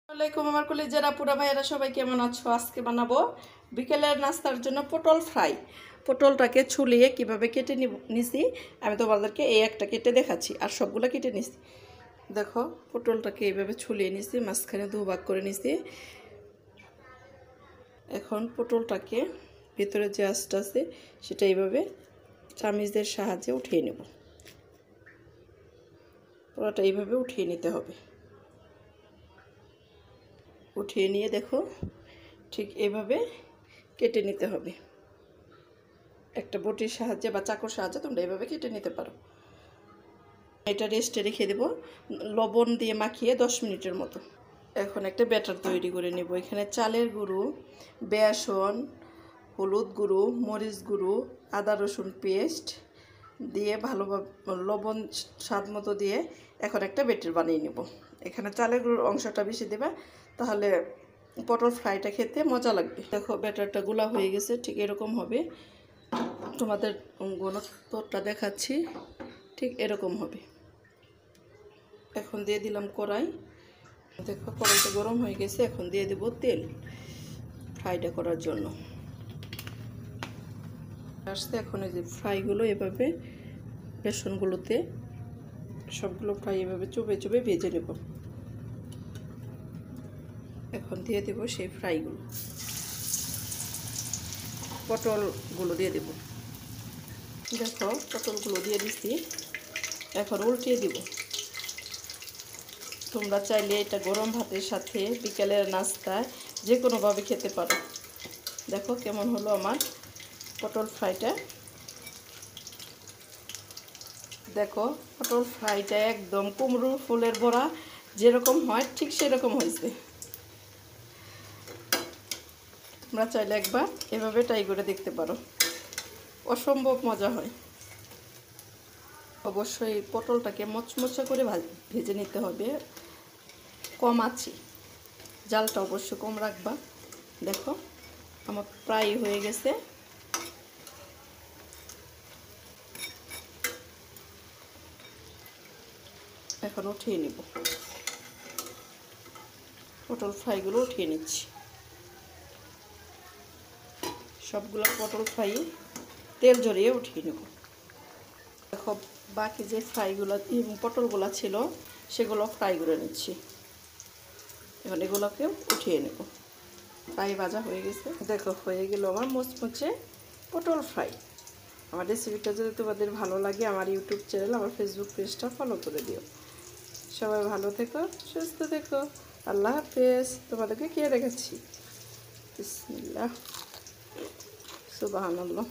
আসসালামাইকুম আমার কলিজারা পুরা ভাইয়েরা সবাই কেমন আছো? আজকে বানাবো বিকেলের নাস্তার জন্য পটল ফ্রাই। পটলটাকে ছুলিয়ে কিভাবে কেটে নিছি আমি তোমাদেরকে এই একটা কেটে দেখাচ্ছি, আর সবগুলো কেটে নিছি। দেখো পটলটাকে এইভাবে ছুলিয়ে নিছি, মাঝখানে দুভাগ করে নিছি। এখন পটলটাকে ভিতরে যে আঁশটা আছে সেটা এইভাবে চামিচের সাহায্যে উঠিয়ে নেব। পুরোটা এইভাবে উঠিয়ে নিতে হবে। উঠিয়ে নিয়ে দেখো ঠিক এভাবে কেটে নিতে হবে। একটা বটির সাহায্যে বা চাকুর সাহায্যে তোমরা এভাবে কেটে নিতে পারো। এটা রেস্টে রেখে দেব লবণ দিয়ে মাখিয়ে 10 মিনিটের মতো। এখন একটা ব্যাটার তৈরি করে নেব। এখানে চালের গুঁড়ো, বেসন, হলুদ গুঁড়ো, মরিচ গুঁড়ো, আদা রসুন পেস্ট দিয়ে ভালোভাবে লবণ স্বাদ মতো দিয়ে এখন একটা ব্যাটার বানিয়ে নেব। এখানে চালের গুঁড়োর অংশটা বেশি দেবা, তাহলে পটল ফ্রাইটা খেতে মজা লাগবে। দেখো ব্যাটারটা গুলা হয়ে গেছে, ঠিক এরকম হবে। তোমাদের ঘনত্বটা দেখাচ্ছি, ঠিক এরকম হবে। এখন দিয়ে দিলাম কড়াই। দেখো কড়াইটা গরম হয়ে গেছে, এখন দিয়ে দেব তেল ফ্রাইটা করার জন্য। আসতে এখন এই যে ফ্রাইগুলো এভাবে বেসনগুলোতে সবগুলো ফ্রাই এভাবে চুপে চুপে ভেজে নেব। এখন দিয়ে দেব সেই ফ্রাইগুলো, পটলগুলো দিয়ে দেব। দেখো পটলগুলো দিয়ে দিচ্ছি, এখন উল্টিয়ে দিব। তোমরা চাইলে এটা গরম ভাতের সাথে বিকেলের নাস্তায় যে কোনোভাবে খেতে পারো। দেখো কেমন হলো আমার পটল ফ্রাইটা। দেখো পটল ফ্রাইটা একদম কুমড়ো ফুলের বড়া যেরকম হয় ঠিক সেরকম হয়েছে। তোমরা চাইলে একবার এভাবে ট্রাই করে দেখতে পারো, অসম্ভব মজা হয়। অবশ্যই পটলটাকে মচমচা করে ভেজে নিতে হবে, কম আঁচে। জালটা অবশ্য কম রাখবা। দেখো আমার প্রায় হয়ে গেছে। এখন উঠিয়ে নিব, পটল ফ্রাইগুলো উঠিয়ে নিচ্ছি। সবগুলো পটল ফ্রাই তেল ঝরিয়ে উঠিয়ে নেব। দেখো বাকি যে ফ্রাইগুলো পটলগুলো ছিল সেগুলো ফ্রাই করে নিচ্ছি। এখন এগুলোকেও উঠিয়ে নেব। ফ্রাই ভাজা হয়ে গেছে। দেখো হয়ে গেল আমার মুচমুচে পটল ফ্রাই। আমার রেসিপিটা যদি তোমাদের ভালো লাগে আমার ইউটিউব চ্যানেল, আমার ফেসবুক পেজটা ফলো করে দিও। সবাই ভালো থেকো, সুস্থ থেকো। আল্লাহ হাফেজ। তোমাদেরকে কে রেখেছি? বিসমিল্লাহ, সুবহানাল্লাহ।